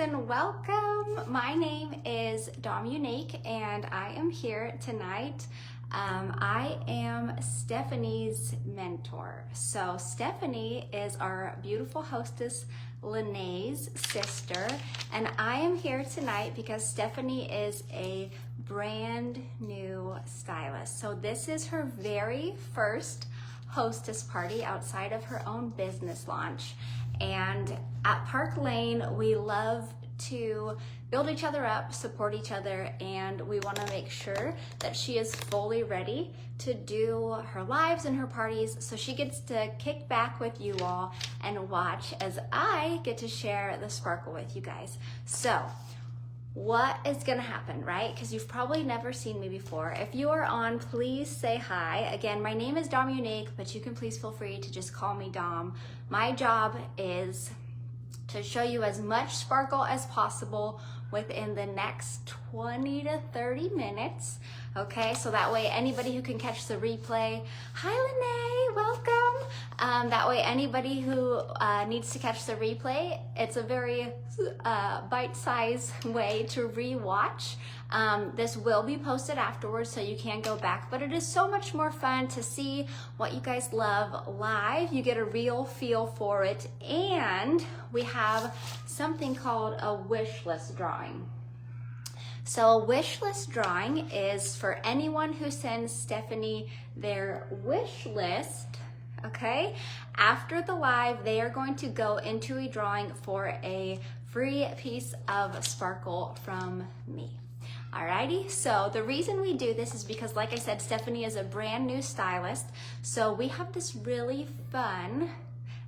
and welcome. My name is Dom Unique and I am here tonight. I am Stephanie's mentor. So Stephanie is our beautiful hostess, Linnea's sister, and I am here tonight because Stephanie is a brand new stylist. So this is her very first hostess party outside of her own business launch. And at Park Lane, we love to build each other up, support each other, and we want to make sure that she is fully ready to do her lives and her parties, so she gets to kick back with you all and watch as I get to share the sparkle with you guys. So what is gonna happen, right? Because you've probably never seen me before. If you are on, please say hi. Again, my name is Dom Unique, but you can please feel free to just call me Dom. My job is to show you as much sparkle as possible within the next 20 to 30 minutes. Okay, so that way anybody who can catch the replay, hi Linnea, welcome. That way anybody who needs to catch the replay, it's a very bite-sized way to re-watch. This will be posted afterwards, so you can go back, but it is so much more fun to see what you guys love live. You get a real feel for it, and we have something called a wish list drawing. So a wish list drawing is for anyone who sends Stephanie their wish list, okay? After the live, they are going to go into a drawing for a free piece of sparkle from me. Alrighty, so the reason we do this is because, like I said, Stephanie is a brand new stylist, so we have this really fun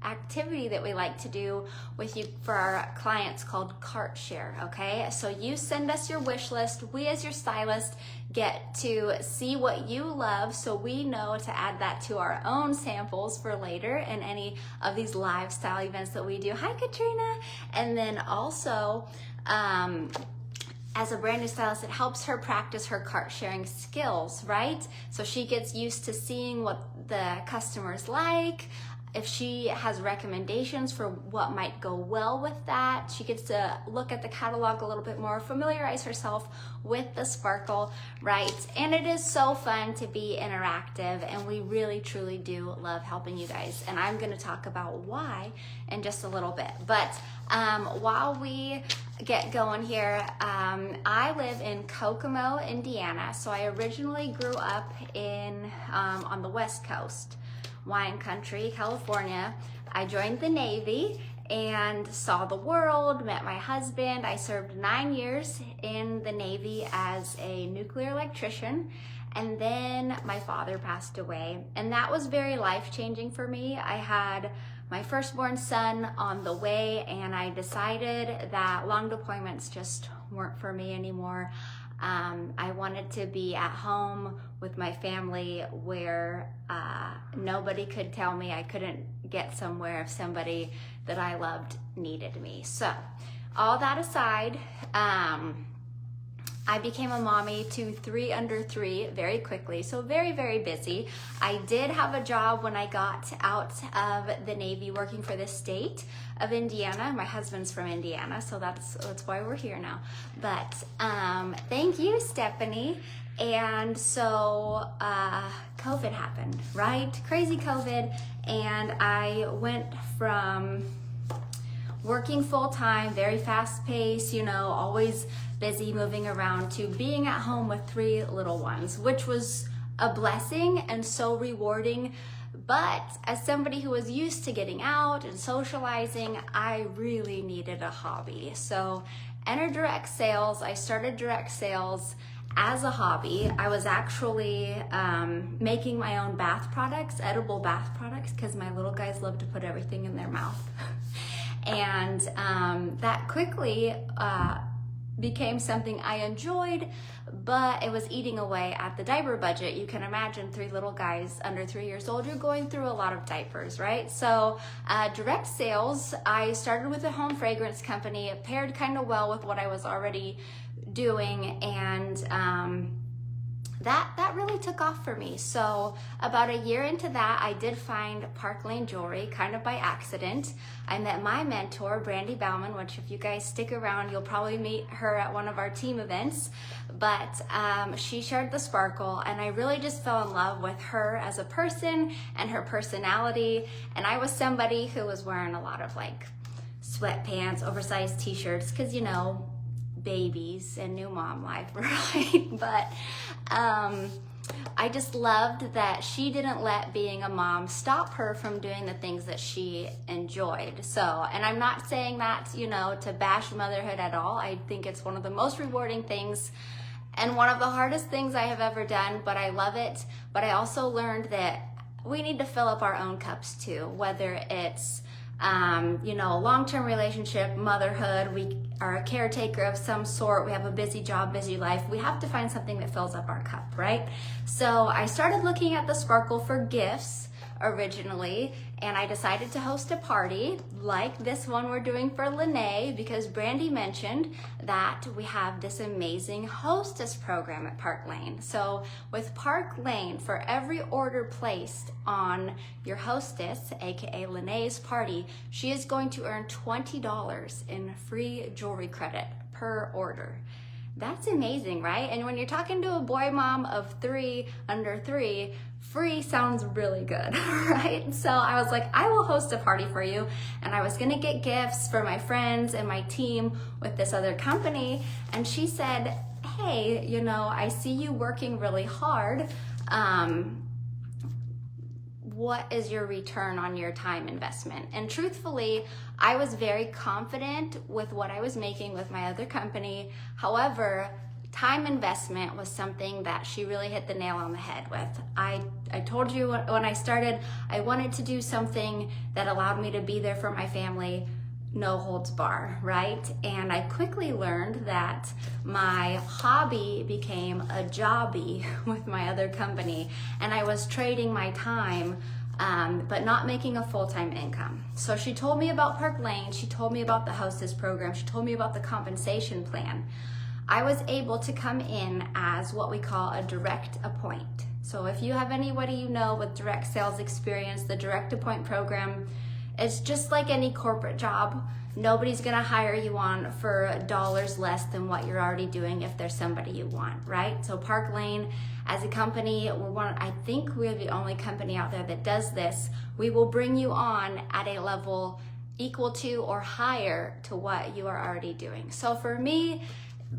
activity that we like to do with you for our clients called cart share, okay? So you send us your wish list, we as your stylist get to see what you love, so we know to add that to our own samples for later in any of these lifestyle events that we do. Hi Katrina. And then also as a brand new stylist, it helps her practice her cart sharing skills, right? So she gets used to seeing what the customers like. If she has recommendations for what might go well with that, she gets to look at the catalog a little bit more, familiarize herself with the sparkle, right? And it is so fun to be interactive, and we really truly do love helping you guys. And I'm gonna talk about why in just a little bit. But while we get going here, I live in Kokomo, Indiana. So I originally grew up in on the West Coast, wine country, California. I joined the Navy and saw the world, met my husband. I served 9 years in the Navy as a nuclear electrician, and then my father passed away, and that was very life-changing for me. I had my firstborn son on the way, and I decided that long deployments just weren't for me anymore. I wanted to be at home with my family where nobody could tell me I couldn't get somewhere if somebody that I loved needed me. So all that aside, I became a mommy to 3 under 3 very quickly, so very, very busy. I did have a job when I got out of the Navy working for the state of Indiana. My husband's from Indiana, so that's why we're here now. But thank you, Stephanie. And so COVID happened, right? Crazy COVID, and I went from working full-time, very fast-paced, you know, always busy moving around, to being at home with 3 little ones, which was a blessing and so rewarding. But as somebody who was used to getting out and socializing, I really needed a hobby. So entered direct sales. I started direct sales as a hobby. I was actually making my own bath products, edible bath products, because my little guys love to put everything in their mouth. And that quickly became something I enjoyed, but it was eating away at the diaper budget. You can imagine 3 little guys under 3 years old, you're going through a lot of diapers, right? So direct sales, I started with a home fragrance company. It paired kind of well with what I was already doing, and that really took off for me. So about a year into that, I did find Park Lane Jewelry kind of by accident. I met my mentor, Brandy Bauman, which if you guys stick around, you'll probably meet her at one of our team events. But she shared the sparkle, and I really just fell in love with her as a person and her personality. And I was somebody who was wearing a lot of like sweatpants, oversized t-shirts, because you know, babies and new mom life, right? But I just loved that she didn't let being a mom stop her from doing the things that she enjoyed. So, and I'm not saying that, you know, to bash motherhood at all. I think it's one of the most rewarding things and one of the hardest things I have ever done, but I love it. But I also learned that we need to fill up our own cups too, whether it's you know, long-term relationship, motherhood, we are a caretaker of some sort, we have a busy job, busy life, we have to find something that fills up our cup, right? So I started looking at the sparkle for gifts originally, and I decided to host a party like this one we're doing for Linnea, because Brandy mentioned that we have this amazing hostess program at Park Lane. So with Park Lane, for every order placed on your hostess, aka Linnea's party, she is going to earn $20 in free jewelry credit per order. That's amazing, right? And when you're talking to a boy mom of 3, under 3, free sounds really good, right? So I was like, I will host a party for you. And I was gonna get gifts for my friends and my team with this other company. And she said, hey, you know, I see you working really hard. What is your return on your time investment? And truthfully, I was very confident with what I was making with my other company. However, time investment was something that she really hit the nail on the head with. I told you when I started, I wanted to do something that allowed me to be there for my family, no holds bar, right? And I quickly learned that my hobby became a jobby with my other company, and I was trading my time but not making a full-time income. So she told me about Park Lane, she told me about the hostess program, she told me about the compensation plan. I was able to come in as what we call a direct appoint. So if you have anybody you know with direct sales experience, the direct appoint program, it's just like any corporate job. Nobody's gonna hire you on for dollars less than what you're already doing if there's somebody you want, right? So Park Lane, as a company, I think we're the only company out there that does this. We will bring you on at a level equal to or higher to what you are already doing. So for me,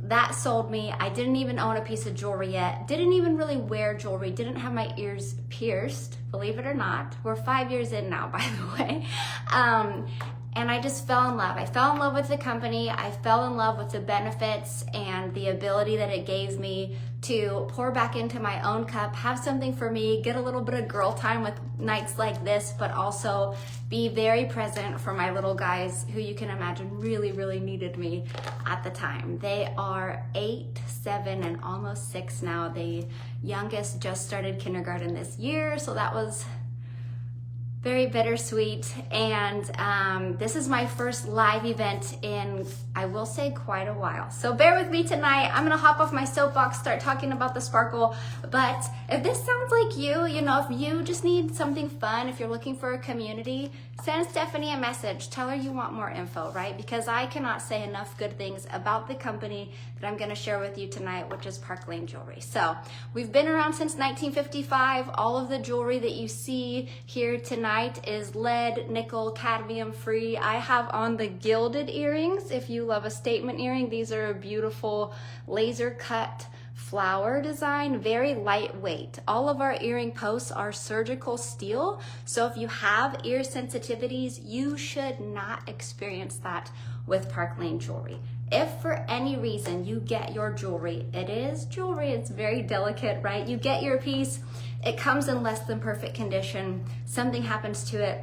that sold me. I didn't even own a piece of jewelry yet, didn't even really wear jewelry, didn't have my ears pierced, believe it or not. We're 5 years in now, by the way. And I just fell in love. I fell in love with the company. I fell in love with the benefits and the ability that it gave me to pour back into my own cup, have something for me, get a little bit of girl time with nights like this, but also be very present for my little guys who you can imagine really, really needed me at the time. They are 8, 7, and almost 6 now. The youngest just started kindergarten this year, so that was very bittersweet. And this is my first live event in, I will say, quite a while. So bear with me tonight. I'm gonna hop off my soapbox, start talking about the sparkle. But if this sounds like you know, if you just need something fun, if you're looking for a community, send Stephanie a message. Tell her you want more info, right? Because I cannot say enough good things about the company that I'm gonna share with you tonight, which is Park Lane Jewelry. So we've been around since 1955. All of the jewelry that you see here tonight is lead, nickel, cadmium free. I have on the gilded earrings. If you love a statement earring, these are a beautiful laser cut flower design, very lightweight. All of our earring posts are surgical steel, so if you have ear sensitivities, you should not experience that with Park Lane Jewelry. If for any reason you get your jewelry, it is jewelry, it's very delicate, right? You get your piece, it comes in less than perfect condition, something happens to it,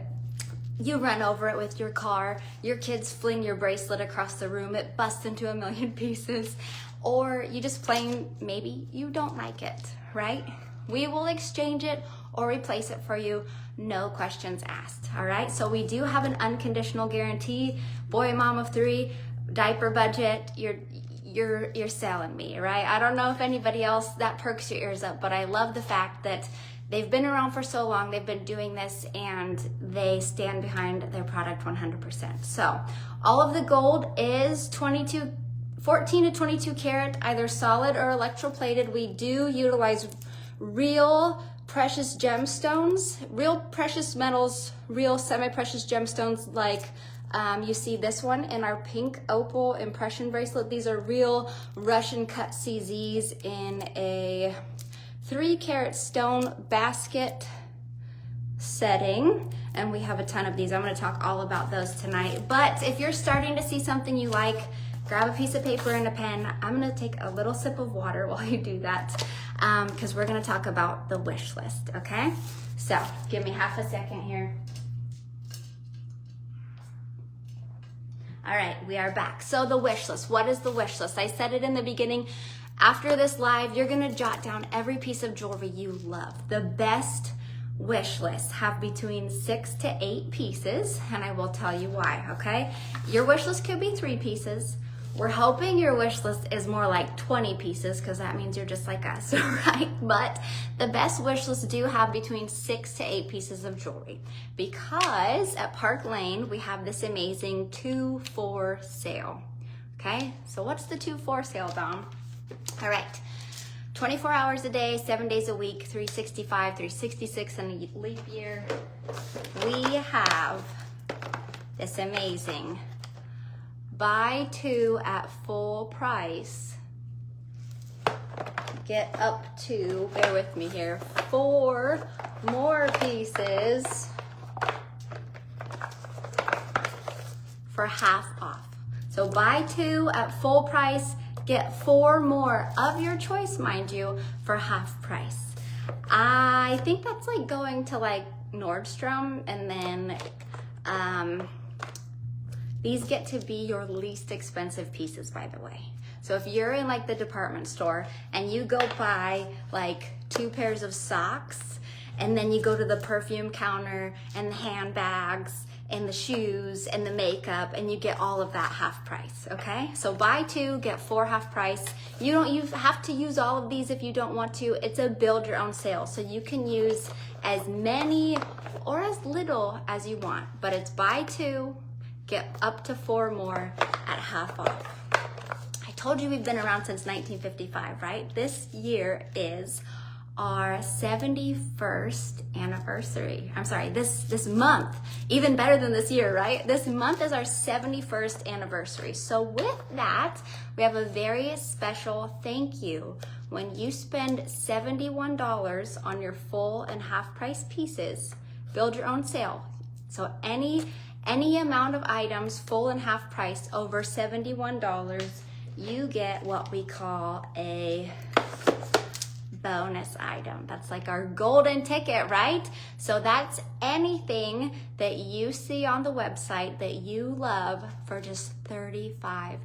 you run over it with your car, your kids fling your bracelet across the room, it busts into a million pieces, or you just plain, maybe you don't like it, right? We will exchange it or replace it for you, no questions asked, all right? So we do have an unconditional guarantee. Boy, mom of 3, diaper budget, you're selling me, right? I don't know if anybody else that perks your ears up, but I love the fact that they've been around for so long, they've been doing this, and they stand behind their product 100%. So all of the gold is 14 to 22 karat, either solid or electroplated. We do utilize real precious gemstones, real precious metals, real semi-precious gemstones, like you see this one in our pink opal impression bracelet. These are real Russian cut CZs in a 3 karat stone basket setting, and we have a ton of these. I'm going to talk all about those tonight. But if you're starting to see something you like, grab a piece of paper and a pen. I'm going to take a little sip of water while you do that, because we're going to talk about the wish list, okay? So give me half a second here. All right, we are back. So the wish list, what is the wish list? I said it in the beginning. After this live, you're gonna jot down every piece of jewelry you love. The best wish lists have between 6 to 8 pieces, and I will tell you why, okay? Your wish list could be 3 pieces. We're hoping your wish list is more like 20 pieces, because that means you're just like us, right? But the best wish lists do have between 6 to 8 pieces of jewelry, because at Park Lane, we have this amazing 2-for sale, okay? So what's the 2-for sale, Dom? All right, 24 hours a day, 7 days a week, 365, 366 in a leap year. We have this amazing buy 2 at full price. Get up to, bear with me here, 4 more pieces for half off. So buy 2 at full price, get 4 more of your choice, mind you, for half price. I think that's like going to like Nordstrom, and then these get to be your least expensive pieces, by the way. So if you're in like the department store and you go buy like 2 pairs of socks, and then you go to the perfume counter and the handbags and the shoes and the makeup, and you get all of that half price, okay? So buy 2, get 4 half price. You have to use all of these if you don't want to. It's a build your own sale, so you can use as many or as little as you want, but it's buy 2, get up to 4 more at half off. I told you we've been around since 1955, right? This year is our 71st anniversary. I'm sorry, this month, even better than this year, right? This month is our 71st anniversary. So with that, we have a very special thank you. When you spend $71 on your full and half price pieces, build your own sale. So any amount of items, full and half price, over $71, you get what we call a bonus item. That's like our golden ticket, right? So that's anything that you see on the website that you love for just $35.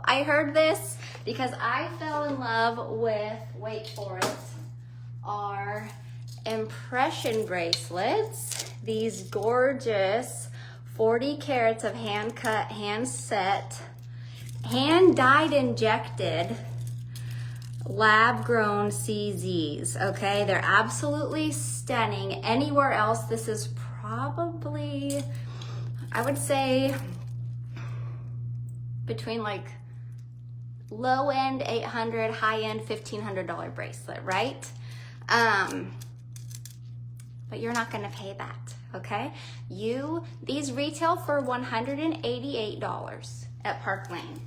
I heard this because I fell in love with, wait for it, our impression bracelets. These gorgeous 40 carats of hand cut, hand set, hand dyed injected lab grown CZs, okay? They're absolutely stunning. Anywhere else, this is probably, I would say, between like low end $800, high end $1,500 bracelet, right? But you're not gonna pay that, okay? These retail for $188 at Park Lane.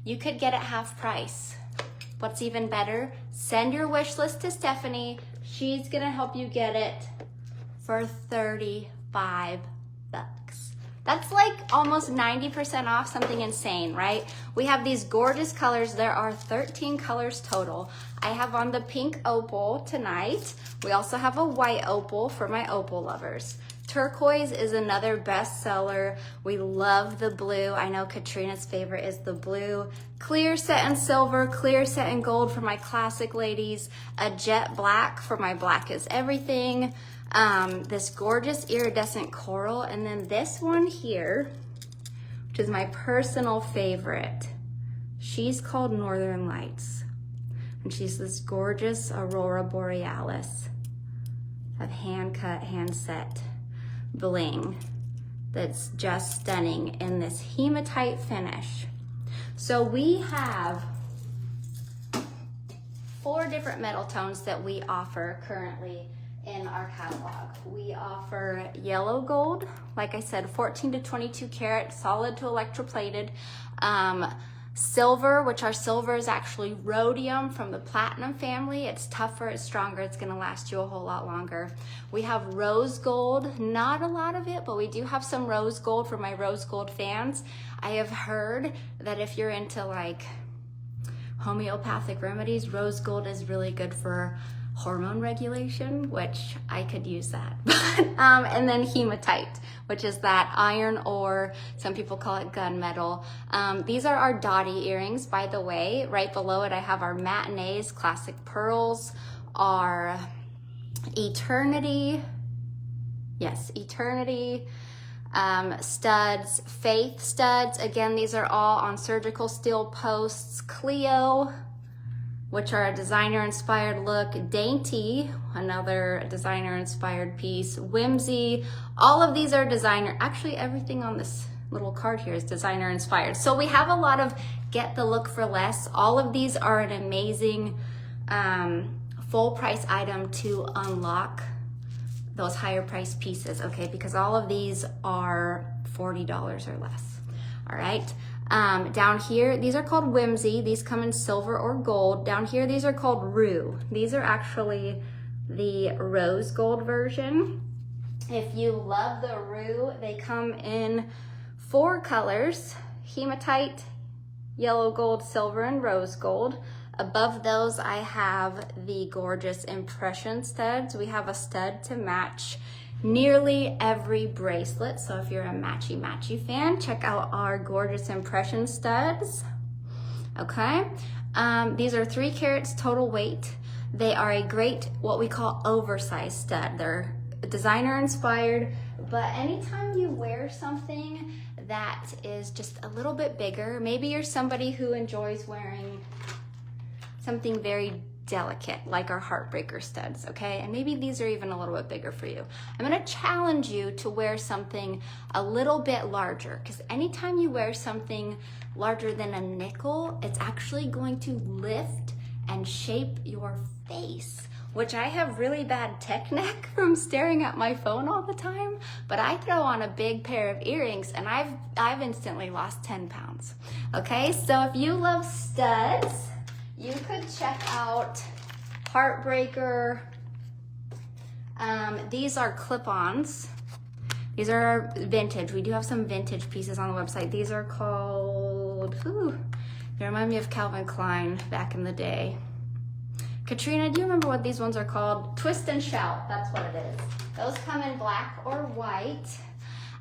You could get it half price. What's even better, send your wish list to Stephanie. She's gonna help you get it for $35. That's like almost 90% off, something insane, right? We have these gorgeous colors. There are 13 colors total. I have on the pink opal tonight. We also have a white opal for my opal lovers. Turquoise is another bestseller. We love the blue. I know Katrina's favorite is the blue. Clear set in silver, clear set in gold for my classic ladies. A jet black for my black is everything. This gorgeous iridescent coral. And then this one here, which is my personal favorite. She's called Northern Lights, and she's this gorgeous Aurora Borealis of hand-cut, hand-set bling that's just stunning in this hematite finish. So we have 4 different metal tones that we offer currently in our catalog. We offer yellow gold, like I said, 14 to 22 karat, solid to electroplated. Silver, which our silver is actually rhodium from the platinum family. It's tougher, it's stronger, it's gonna last you a whole lot longer. We have rose gold, not a lot of it, but we do have some rose gold for my rose gold fans. I have heard that if you're into like homeopathic remedies, rose gold is really good for hormone regulation, which I could use that. And then hematite, which is that iron ore, some people call it gunmetal. These are our dotty earrings, by the way. Right below it, I have our matinees, classic pearls, our eternity, yes, eternity, studs, faith studs. Again, these are all on surgical steel posts. Cleo, which are a designer-inspired look. Dainty, another designer-inspired piece. Whimsy, all of these are designer. Actually, everything on this little card here is designer-inspired. So we have a lot of get the look for less. All of these are an amazing full price item to unlock those higher price pieces, okay? Because all of these are $40 or less, all right? Down here, these are called Whimsy. These come in silver or gold. Down here, these are called Rue. These are actually the rose gold version. If you love the Rue, they come in 4 colors: hematite, yellow gold, silver, and rose gold. Above those, I have the gorgeous impression studs. We have a stud to match nearly every bracelet. So if you're a matchy fan, check out our gorgeous impression studs. Okay, these are 3 carats total weight. They are a great, what we call oversized stud. They're designer inspired, but anytime you wear something that is just a little bit bigger, maybe you're somebody who enjoys wearing something very delicate, like our heartbreaker studs, okay? And maybe these are even a little bit bigger for you. I'm gonna challenge you to wear something a little bit larger, because anytime you wear something larger than a nickel, it's actually going to lift and shape your face, which I have really bad tech neck from staring at my phone all the time, but I throw on a big pair of earrings and I've instantly lost 10 pounds, okay? So if you love studs, you could check out Heartbreaker. These are clip-ons. These are vintage. We do have some vintage pieces on the website. These are called, they remind me of Calvin Klein back in the day. Katrina, do you remember what these ones are called? Twist and Shout, that's what it is. Those come in black or white.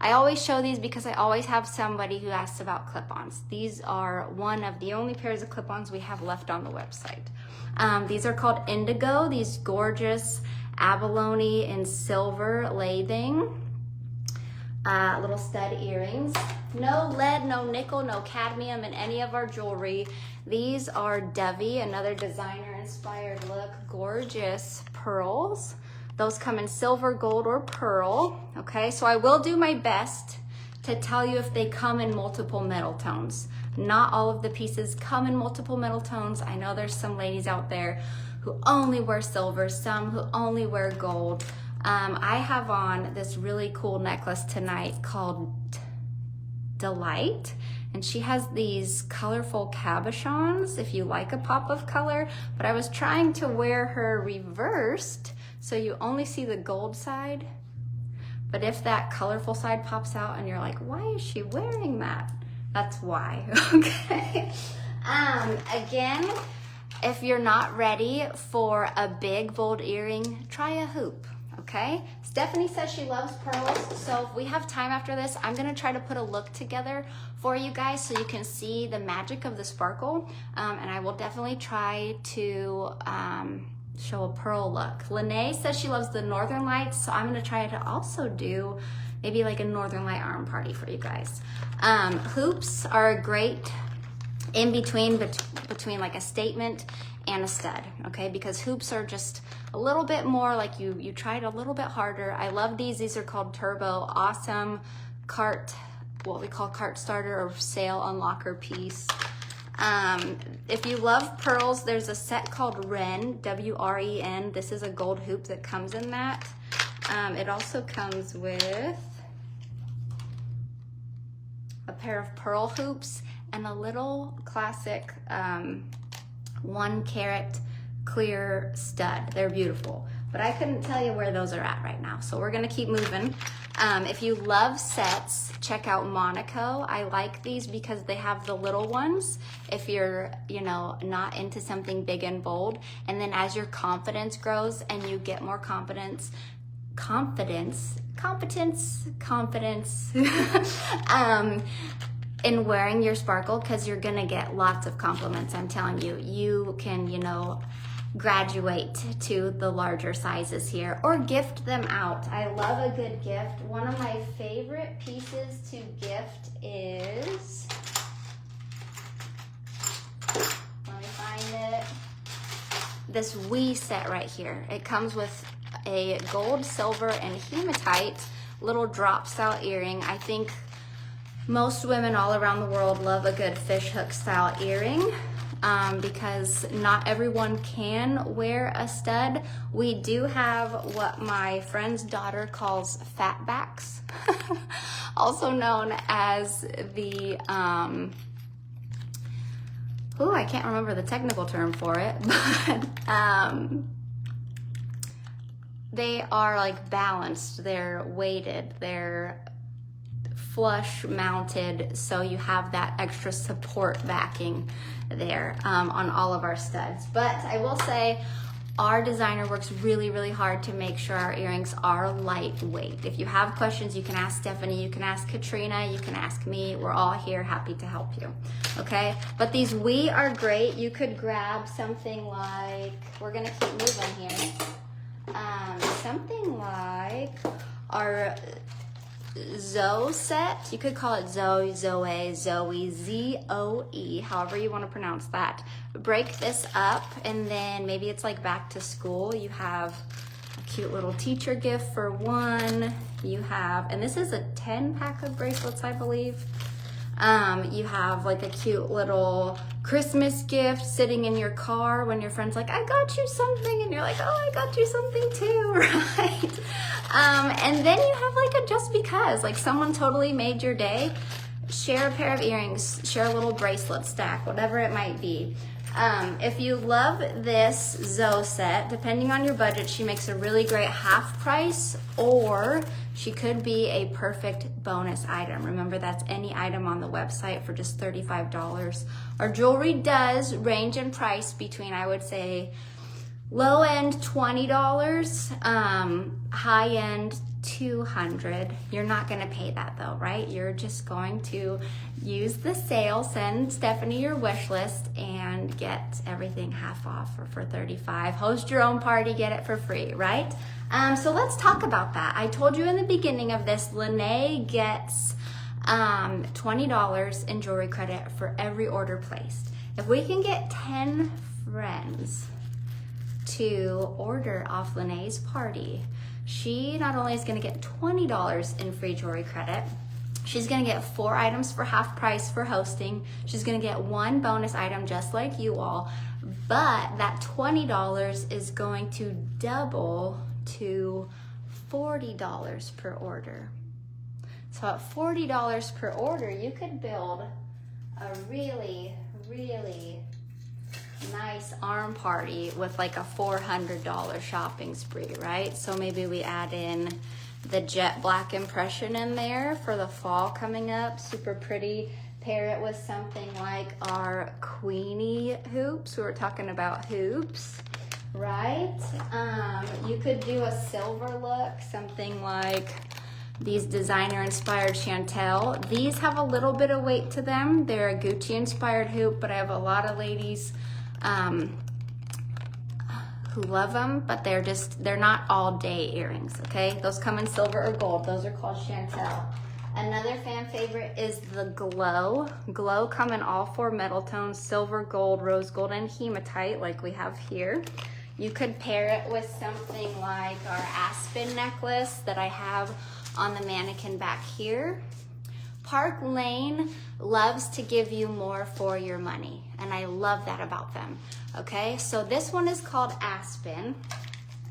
I always show these because I always have somebody who asks about clip-ons. These are one of the only pairs of clip-ons we have left on the website. These are called Indigo, these gorgeous abalone and silver lathing. Little stud earrings. No lead, no nickel, no cadmium in any of our jewelry. These are Devi, another designer-inspired look, gorgeous pearls. Those come in silver, gold, or pearl, okay? So I will do my best to tell you if they come in multiple metal tones. Not all of the pieces come in multiple metal tones. I know there's some ladies out there who only wear silver, some who only wear gold. I have on this really cool necklace tonight called Delight, and she has these colorful cabochons if you like a pop of color, but I was trying to wear her reversed so you only see the gold side, but if that colorful side pops out and you're like, why is she wearing that? That's why, okay? Again, if you're not ready for a big bold earring, try a hoop. Okay, Stephanie says she loves pearls, so if we have time after this, I'm gonna try to put a look together for you guys so you can see the magic of the sparkle, and I will definitely try to show a pearl look. Linnea says she loves the Northern Lights, so I'm gonna try to also do maybe like a Northern Light arm party for you guys. Hoops are great in between like a statement and a stud, okay? Because hoops are just a little bit more like you tried a little bit harder. I love these. These are called Turbo. Awesome cart, what we call cart starter or sale unlocker piece. If you love pearls, there's a set called Wren, W-R-E-N. This is a gold hoop that comes in that. It also comes with a pair of pearl hoops and a little classic 1 carat clear stud. They're beautiful, but I couldn't tell you where those are at right now, so we're gonna keep moving. If you love sets, check out Monaco. I like these because they have the little ones if you're, you know, not into something big and bold. And then as your confidence grows and you get more confidence, in wearing your sparkle, because you're gonna get lots of compliments. I'm telling you, you can, you know, graduate to the larger sizes here or gift them out. I love a good gift. One of my favorite pieces to gift is, let me find it, this Wee set right here. It comes with a gold, silver, and hematite little drop style earring. I think most women all around the world love a good fishhook style earring. Because not everyone can wear a stud. We do have what my friend's daughter calls fatbacks, also known as the, I can't remember the technical term for it, but they are like balanced, they're weighted, they're flush mounted, so you have that extra support backing there on all of our studs. But I will say our designer works really, really hard to make sure our earrings are lightweight. If you have questions, you can ask Stephanie, you can ask Katrina, you can ask me. We're all here, happy to help you, okay? But these Wee are great. You could grab something like, we're gonna keep moving here, something like our Zoe set. You could call it Zoe, Zoe, Z-O-E, however you want to pronounce that. Break this up, and then maybe it's like back to school. You have a cute little teacher gift for one. You have, and this is a 10-pack of bracelets, I believe. You have like a cute little Christmas gift sitting in your car when your friend's like, I got you something, and you're like, oh, I got you something too, right? And then you have like a just because, like someone totally made your day. Share a pair of earrings, share a little bracelet stack, whatever it might be. If you love this Zoe set, depending on your budget, she makes a really great half price, or she could be a perfect bonus item. Remember, that's any item on the website for just $35. Our jewelry does range in price between, I would say, low end $20, high end $200. You're not gonna pay that though, right? You're just going to use the sale, send Stephanie your wish list, and get everything half off or for $35. Host your own party, get it for free, right? So let's talk about that. I told you in the beginning of this, Linnea gets $20 in jewelry credit for every order placed. If we can get 10 friends to order off Linnea's party, she not only is going to get $20 in free jewelry credit, she's going to get 4 items for half price for hosting. She's going to get 1 bonus item just like you all, but that $20 is going to double to $40 per order. So at $40 per order, you could build a really, really nice arm party with like a $400 shopping spree, right? So maybe we add in the jet black impression in there for the fall coming up, super pretty. Pair it with something like our Queenie hoops. We were talking about hoops, right? You could do a silver look, something like these designer inspired Chantel. These have a little bit of weight to them. They're a Gucci inspired hoop, but I have a lot of ladies who love them, but they're not all day earrings, okay? Those come in silver or gold. Those are called chantel. Another fan favorite is the glow. Glow come in all 4 metal tones, silver, gold, rose gold, and hematite like we have here. You could pair it with something like our aspen necklace that I have on the mannequin back here. Park Lane loves to give you more for your money, and I love that about them. Okay, so this one is called Aspen.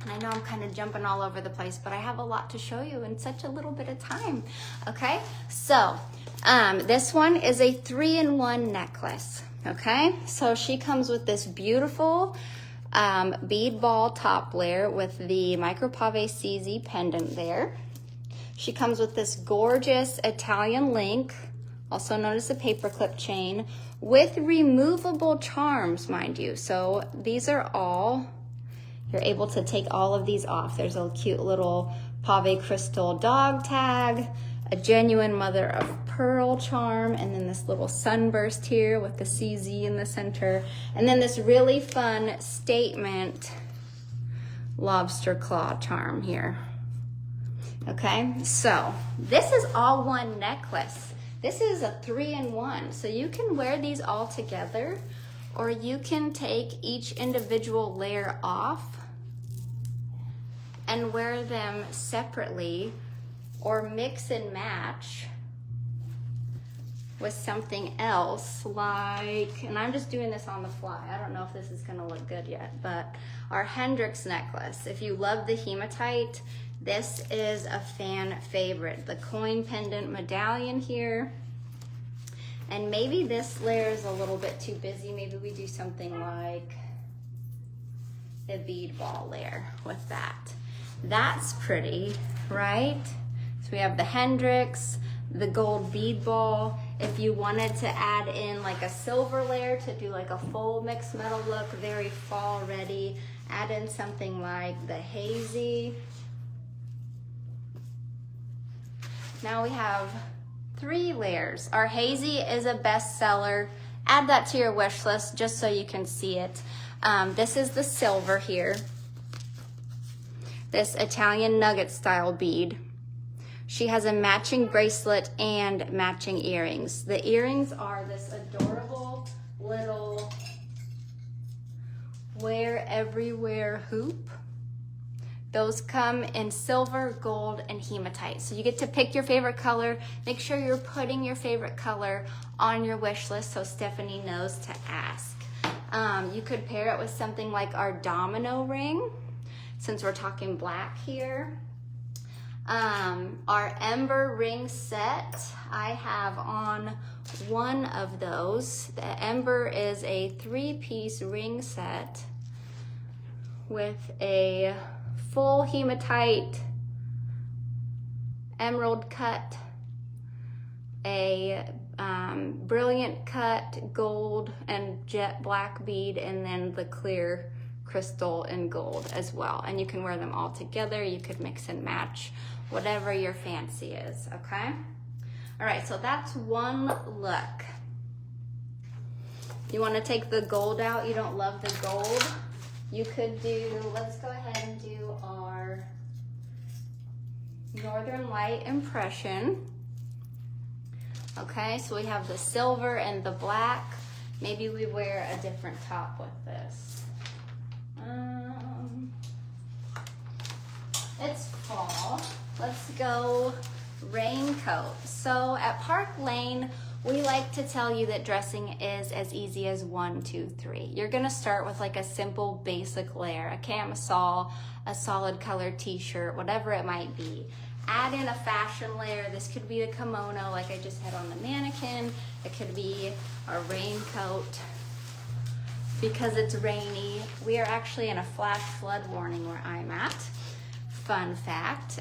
And I know I'm kind of jumping all over the place, but I have a lot to show you in such a little bit of time. Okay, so this one is a 3-in-1 necklace. Okay, so she comes with this beautiful bead ball top layer with the micro pave CZ pendant there. She comes with this gorgeous Italian link, also known as the paperclip chain, with removable charms, mind you. So these are all, you're able to take all of these off. There's a cute little pave crystal dog tag, a genuine mother of pearl charm, and then this little sunburst here with the CZ in the center, and then this really fun statement lobster claw charm here. Okay, so this is all one necklace. This is a 3-in-1, so you can wear these all together, or you can take each individual layer off and wear them separately, or mix and match with something else like, and I'm just doing this on the fly. I don't know if this is gonna look good yet, but our Hendrix necklace. If you love the hematite, this is a fan favorite. The coin pendant medallion here. And maybe this layer is a little bit too busy. Maybe we do something like the bead ball layer with that. That's pretty, right? So we have the Hendrix, the gold bead ball. If you wanted to add in like a silver layer to do like a full mixed metal look, very fall ready, add in something like the hazy. Now we have 3 layers. Our hazy is a bestseller. Add that to your wish list just so you can see it. This is the silver here. This Italian nugget style bead. She has a matching bracelet and matching earrings. The earrings are this adorable little wear everywhere hoop. Those come in silver, gold, and hematite. So you get to pick your favorite color. Make sure you're putting your favorite color on your wish list so Stephanie knows to ask. You could pair it with something like our domino ring, since we're talking black here. Our ember ring set, I have on one of those. The ember is a 3-piece ring set with a full hematite emerald cut, a brilliant cut gold and jet black bead, and then the clear crystal and gold as well. And you can wear them all together. You could mix and match, whatever your fancy is, okay? All right, so that's one look. You want to take the gold out? You don't love the gold? You could do, let's go ahead and do our Northern Light impression. Okay, so we have the silver and the black. Maybe we wear a different top with this. It's fall. Let's go raincoat. So at Park Lane, we like to tell you that dressing is as easy as 1, 2, 3. You're gonna start with like a simple basic layer, a camisole, a solid colored t-shirt, whatever it might be. Add in a fashion layer. This could be a kimono like I just had on the mannequin. It could be a raincoat. Because it's rainy, we are actually in a flash flood warning where I'm at. Fun fact.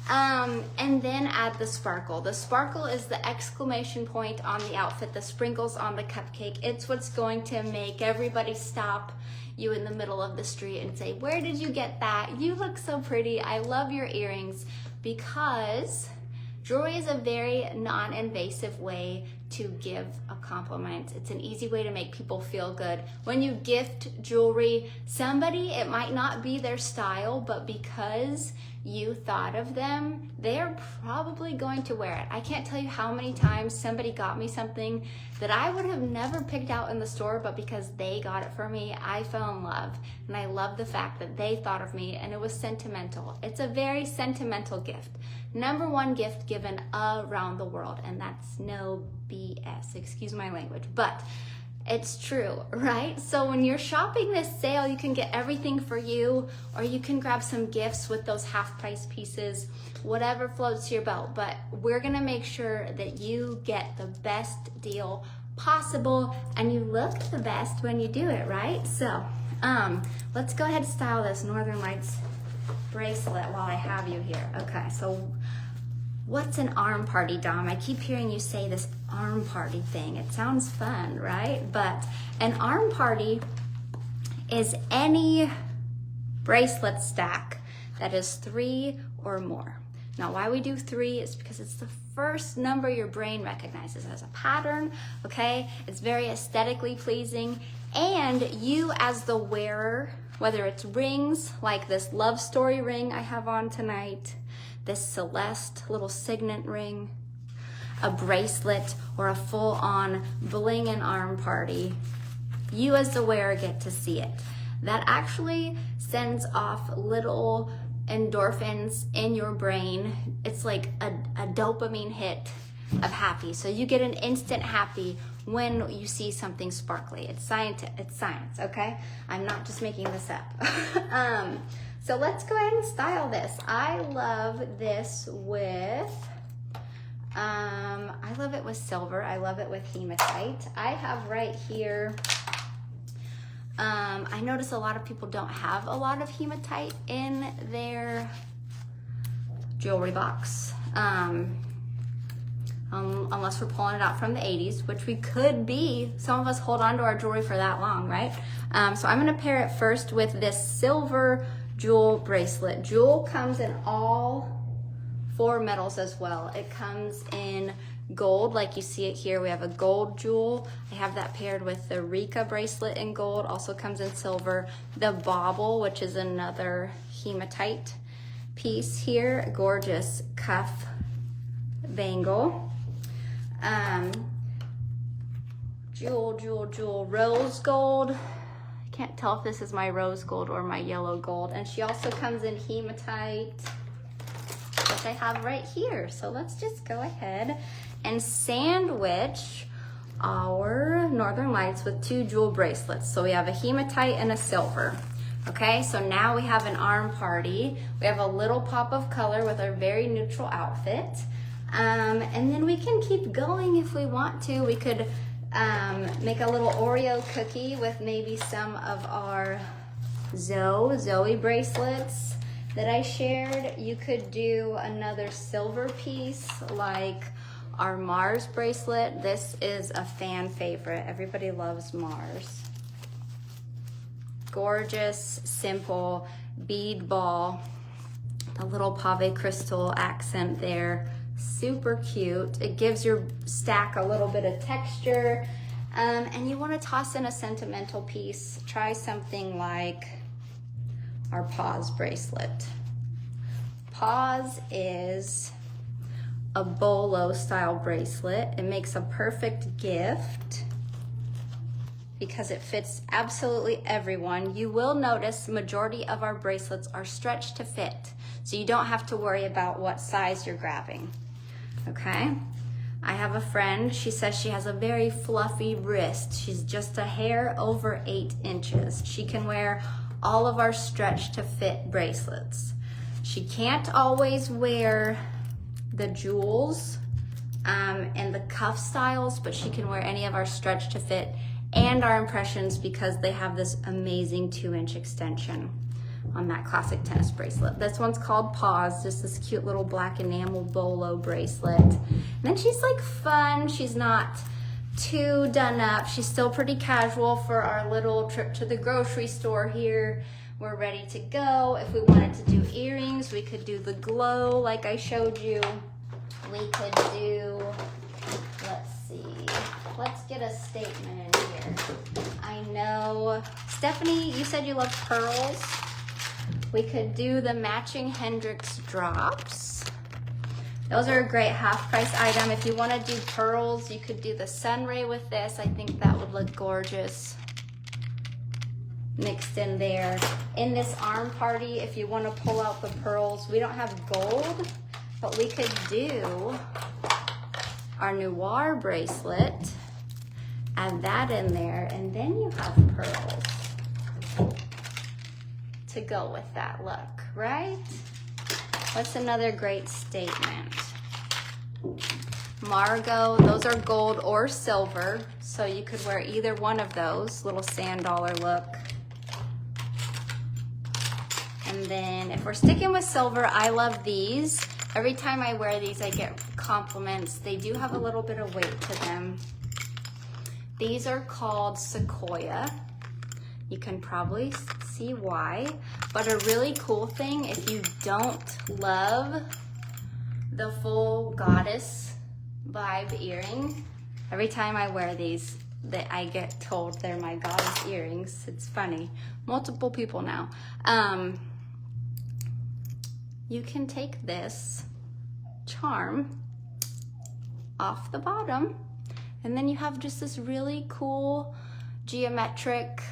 And then add the sparkle. The sparkle is the exclamation point on the outfit, the sprinkles on the cupcake. It's what's going to make everybody stop you in the middle of the street and say, where did you get that? You look so pretty. I love your earrings, because Jewelry is a very non-invasive way to give a compliment. It's an easy way to make people feel good. When you gift jewelry, somebody, it might not be their style, but because you thought of them, they're probably going to wear it. I can't tell you how many times somebody got me something that I would have never picked out in the store, but because they got it for me, I fell in love. And I love the fact that they thought of me and it was sentimental. It's a very sentimental gift. Number one gift given around the world, and that's no BS, excuse my language, but it's true, right? So when you're shopping this sale, you can get everything for you, or you can grab some gifts with those half price pieces, whatever floats your boat. But we're gonna make sure that you get the best deal possible and you look the best when you do it, right? So let's go ahead and style this Northern Lights bracelet while I have you here. Okay, so what's an arm party, Dom? I keep hearing you say this arm party thing. It sounds fun, right? But an arm party is any bracelet stack that is 3 or more. Now, why we do 3 is because it's the first number your brain recognizes as a pattern, okay? It's very aesthetically pleasing, and you as the wearer, whether it's rings like this love story ring I have on tonight, this Celeste little signet ring, a bracelet, or a full-on bling and arm party, you as the wearer get to see it. That actually sends off little endorphins in your brain. It's like a dopamine hit of happy. So you get an instant happy when you see something sparkly. It's science, okay? I'm not just making this up. So let's go ahead and style this. I love this with, I love it with silver. I love it with hematite. I have right here, I notice a lot of people don't have a lot of hematite in their jewelry box. Unless we're pulling it out from the 80s, which we could be. Some of us hold on to our jewelry for that long, right? So I'm gonna pair it first with this silver jewel bracelet. Jewel comes in all 4 metals as well. It comes in gold, like you see it here. We have a gold jewel. I have that paired with the Rika bracelet in gold, also comes in silver. The bauble, which is another hematite piece here, a gorgeous cuff bangle. Jewel, rose gold. I can't tell if this is my rose gold or my yellow gold. And she also comes in hematite, which I have right here. So let's just go ahead and sandwich our Northern Lights with 2 jewel bracelets. So we have a hematite and a silver. Okay, so now we have an arm party. We have a little pop of color with our very neutral outfit. And then we can keep going if we want to. We could make a little Oreo cookie with maybe some of our Zoe bracelets that I shared. You could do another silver piece like our Mars bracelet. This is a fan favorite. Everybody loves Mars. Gorgeous, simple bead ball. A little pave crystal accent there. Super cute. It gives your stack a little bit of texture. And you want to toss in a sentimental piece. Try something like our Pause bracelet. Pause is a bolo style bracelet. It makes a perfect gift because it fits absolutely everyone. You will notice majority of our bracelets are stretched to fit, so you don't have to worry about what size you're grabbing. Okay, I have a friend, she says she has a very fluffy wrist. She's just a hair over 8 inches. She can wear all of our stretch to fit bracelets. She can't always wear the jewels and the cuff styles, but she can wear any of our stretch to fit and our impressions because they have this amazing 2-inch extension on that classic tennis bracelet. This one's called Pause, just this cute little black enamel bolo bracelet. And then she's like fun, she's not too done up, she's still pretty casual for our little trip to the grocery store here. We're ready to go. If we wanted to do earrings, we could do the glow like I showed you we could do, let's see, let's get a statement in here. I know, Stephanie, you said you love pearls. We could do the matching Hendrix drops. Those are a great half price item. If you want to do pearls, you could do the Sunray with this. I think that would look gorgeous mixed in there. In this arm party, if you want to pull out the pearls, we don't have gold, but we could do our Noir bracelet, add that in there, and then you have pearls to go with that look, right? What's another great statement? Margot, those are gold or silver, so you could wear either one of those, little sand dollar look. And then if we're sticking with silver, I love these. Every time I wear these, I get compliments. They do have a little bit of weight to them. These are called Sequoia. You can probably see why, but a really cool thing, if you don't love the full goddess vibe earring, every time I wear these, that I get told they're my goddess earrings. It's funny. Multiple people now. You can take this charm off the bottom, and then you have just this really cool geometric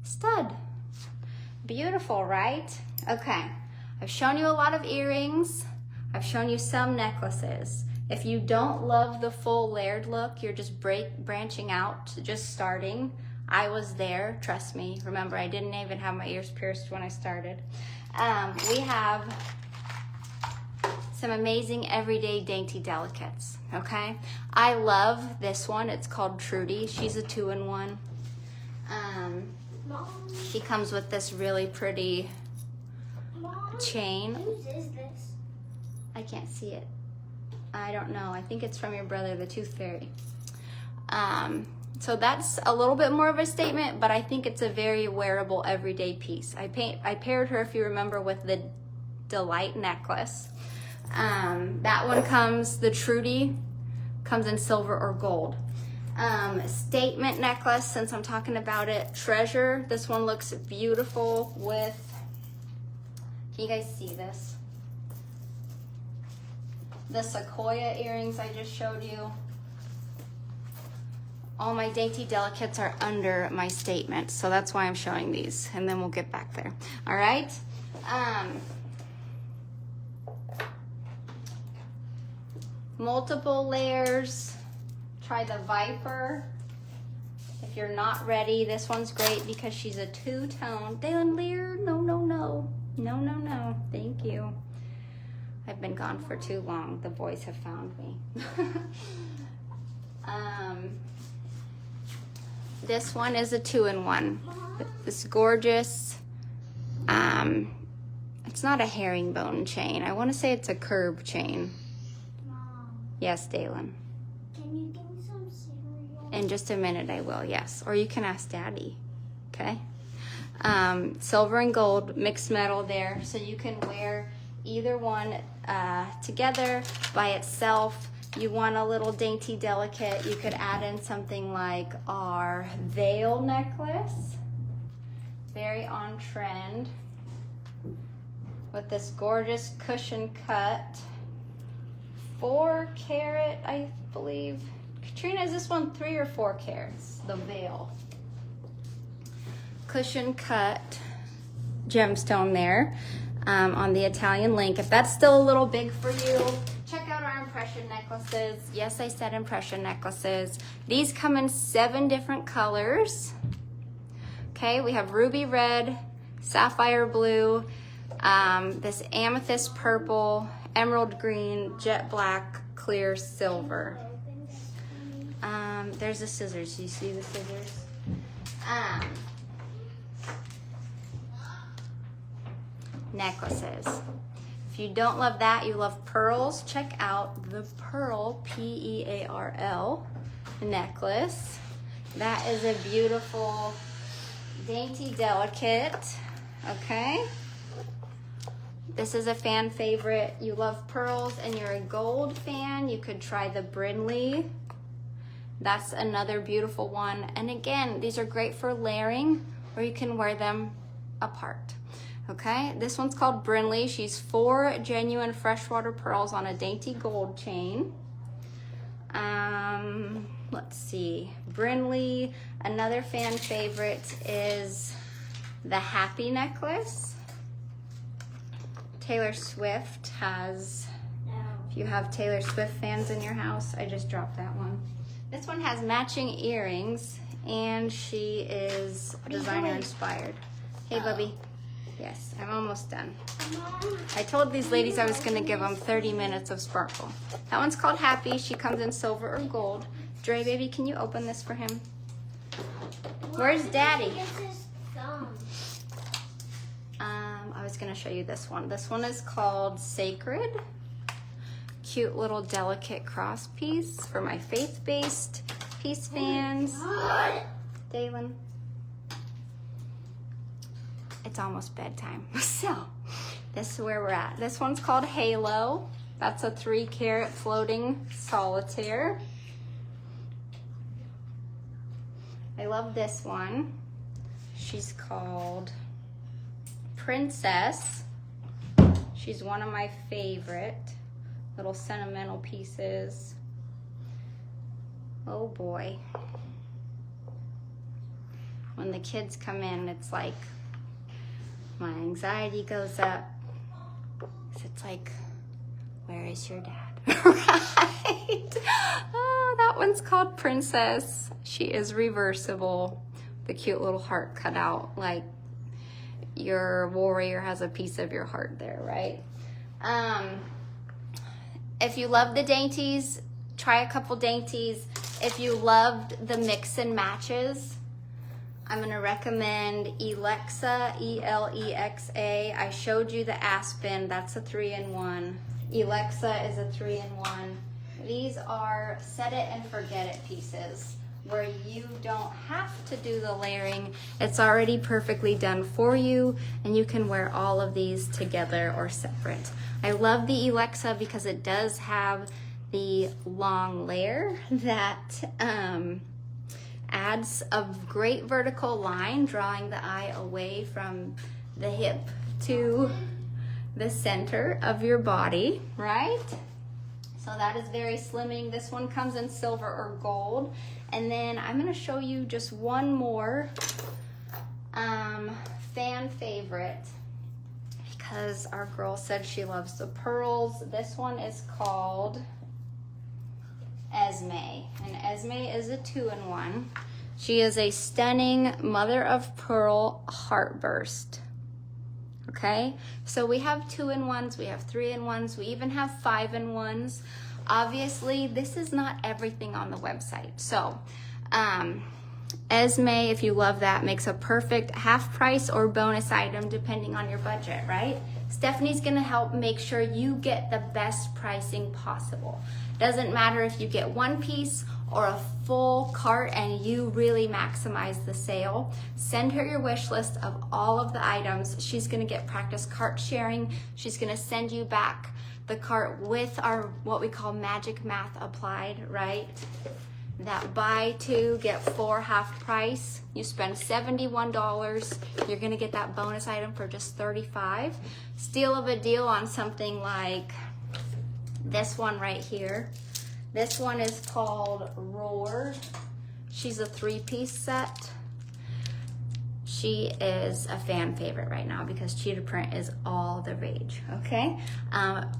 stud. Beautiful, right? Okay, I've shown you a lot of earrings. I've shown you some necklaces. If you don't love the full layered look, you're just branching out, just starting. I was there, trust me. Remember, I didn't even have my ears pierced when I started. We have some amazing everyday dainty delicates, okay? I love this one. It's called Trudy. She's a 2-in-1. She comes with this really pretty chain. Whose is this? I can't see it. I don't know. I think it's from your brother, the Tooth Fairy. So that's a little bit more of a statement, but I think it's a very wearable everyday piece. I paired her, if you remember, with the Delight necklace. That one comes, the Trudy, comes in silver or gold. Statement necklace, since I'm talking about it, Treasure. This one looks beautiful with, can you guys see this? The Sequoia earrings I just showed you. All my dainty delicates are under my statement, so that's why I'm showing these, and then we'll get back there. All right? Multiple layers. Try the Viper. If you're not ready, this one's great because she's a two-tone. Dalen Lear, no, no, no. No, no, no. Thank you. I've been gone for too long. The boys have found me. This one is a 2-in-1. This gorgeous, it's not a herringbone chain. I want to say it's a curb chain. Mom, Yes, Dalen. can you give me some cereal? In just a minute I will, yes. Or you can ask Daddy, okay? Silver and gold, mixed metal there. So you can wear either one together by itself. You want a little dainty delicate, you could add in something like our veil necklace. Very on trend. With this gorgeous cushion cut. 4 carat, I believe. Katrina, is this one 3 or 4 carats? The veil. Cushion cut gemstone there on the Italian link. If that's still a little big for you, check out our impression necklaces. Yes, I said impression necklaces. These come in 7 different colors. Okay, we have ruby red, sapphire blue, this amethyst purple, emerald green, jet black, clear silver. There's the scissors. Do you see the scissors? Necklaces. If you don't love that, you love pearls, check out the Pearl, P-E-A-R-L necklace. That is a beautiful, dainty delicate, okay? This is a fan favorite. You love pearls and you're a gold fan, you could try the Brinley. That's another beautiful one. And again, these are great for layering, or you can wear them apart. Okay, this one's called Brinley. She's 4 genuine freshwater pearls on a dainty gold chain. Let's see, Brinley. Another fan favorite is the Happy necklace. Taylor Swift has, if you have Taylor Swift fans in your house, I just dropped that one. This one has matching earrings, and she is designer inspired. Hey, Bubby. Yes, I'm almost done. I told these ladies I was gonna give them 30 minutes of sparkle. That one's called Happy. She comes in silver or gold. Dre, baby, can you open this for him? Where's Daddy? I was gonna show you this one. This one is called Sacred. Cute little delicate cross piece for my faith-based piece fans. Dalen. It's almost bedtime. So this is where we're at. This one's called Halo. That's a 3-carat floating solitaire. I love this one. She's called Princess. She's one of my favorite little sentimental pieces. Oh boy. When the kids come in, it's like my anxiety goes up. It's like, where is your dad? Right? Oh, that one's called Princess. She is reversible. The cute little heart cut out, like your warrior has a piece of your heart there, right? If you love the dainties, try a couple dainties. If you loved the mix and matches, I'm gonna recommend Elexa, E-L-E-X-A. I showed you the Aspen, that's a 3-in-1. Elexa is a 3-in-1. These are set it and forget it pieces where you don't have to do the layering. It's already perfectly done for you, and you can wear all of these together or separate. I love the Elexa because it does have the long layer that adds a great vertical line, drawing the eye away from the hip to the center of your body, right? So that is very slimming. This one comes in silver or gold. And then I'm gonna show you just one more fan favorite because our girl said she loves the pearls. This one is called Esme, and Esme is a 2-in-1. She is a stunning mother of pearl heartburst. Okay, so we have 2-in-1s, we have 3-in-1s, we even have 5-in-1s. Obviously, this is not everything on the website. So, Esme, if you love that, makes a perfect half price or bonus item depending on your budget, right? Stephanie's gonna help make sure you get the best pricing possible. Doesn't matter if you get one piece or a full cart and you really maximize the sale. Send her your wish list of all of the items. She's gonna get practice cart sharing. She's gonna send you back the cart with our, what we call magic math applied, right? That buy 2, get 4 half price. You spend $71, you're gonna get that bonus item for just $35. Steal of a deal on something like this one right here. This one is called Roar. She's a 3-piece set. She is a fan favorite right now because cheetah print is all the rage, okay?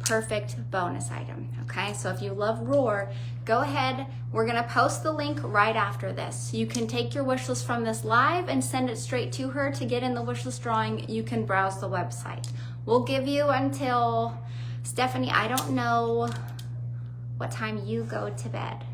Perfect bonus item, okay? So if you love Roar, go ahead. We're gonna post the link right after this. You can take your wish list from this live and send it straight to her. To get in the wish list drawing, you can browse the website. We'll give you until, Stephanie, I don't know what time you go to bed.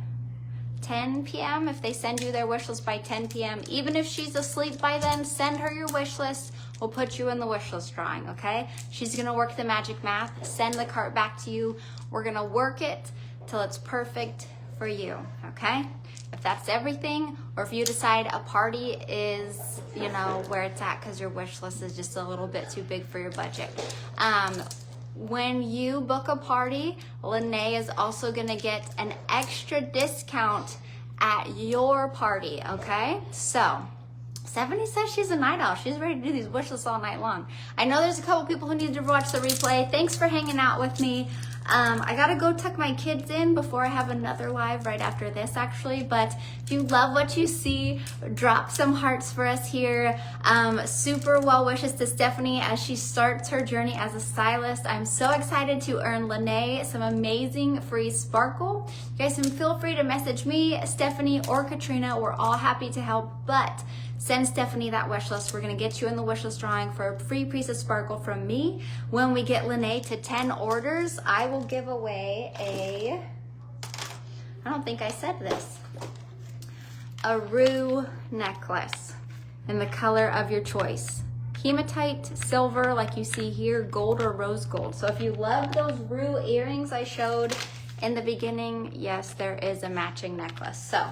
10 p.m. If they send you their wish list by 10 p.m. Even if she's asleep by then, send her your wish list. We'll put you in the wish list drawing, okay? She's gonna work the magic math, send the cart back to you. We're gonna work it till it's perfect for you, okay? If that's everything, or if you decide a party is, you know, where it's at because your wish list is just a little bit too big for your budget. When you book a party, Linnea is also gonna get an extra discount at your party, okay? So, Stephanie says she's a night owl. She's ready to do these wish lists all night long. I know there's a couple people who need to watch the replay. Thanks for hanging out with me. I gotta go tuck my kids in before I have another live right after this, actually. But if you love what you see, drop some hearts for us here. Super well wishes to Stephanie as she starts her journey as a stylist. I'm so excited to earn Linnea some amazing free sparkle. You guys can feel free to message me, Stephanie, or Katrina. We're all happy to help, but send Stephanie that wish list. We're gonna get you in the wish list drawing for a free piece of sparkle from me. When we get Linnea to 10 orders, I will give away I don't think I said this, a rue necklace in the color of your choice. Hematite, silver, like you see here, gold or rose gold. So if you love those rue earrings I showed in the beginning, yes, there is a matching necklace. So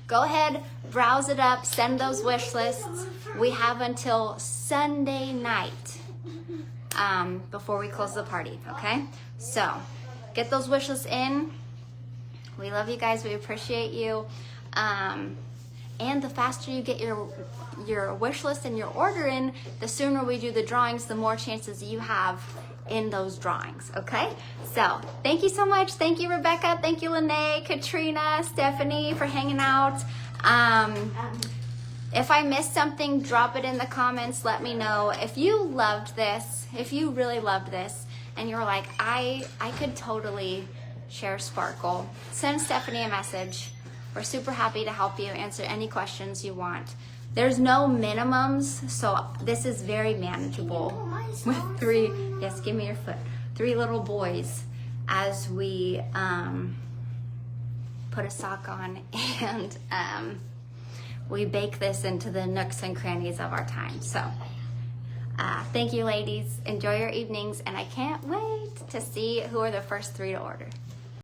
go ahead, browse it up, send those wish lists. We have until Sunday night before we close the party, okay? So get those wish lists in. We love you guys, we appreciate you. And the faster you get your wish list and your order in, the sooner we do the drawings, the more chances you have in those drawings, okay? So thank you so much. Thank you, Rebecca. Thank you, Linnea, Katrina, Stephanie for hanging out. If I missed something, drop it in the comments. Let me know. If you loved this, if you really loved this, and you're like, I could totally share Sparkle, send Stephanie a message. We're super happy to help you answer any questions you want. There's no minimums, so this is very manageable with 3, yes, give me your foot, 3 little boys as we put a sock on and we bake this into the nooks and crannies of our time. So thank you, ladies. Enjoy your evenings, and I can't wait to see who are the first 3 to order.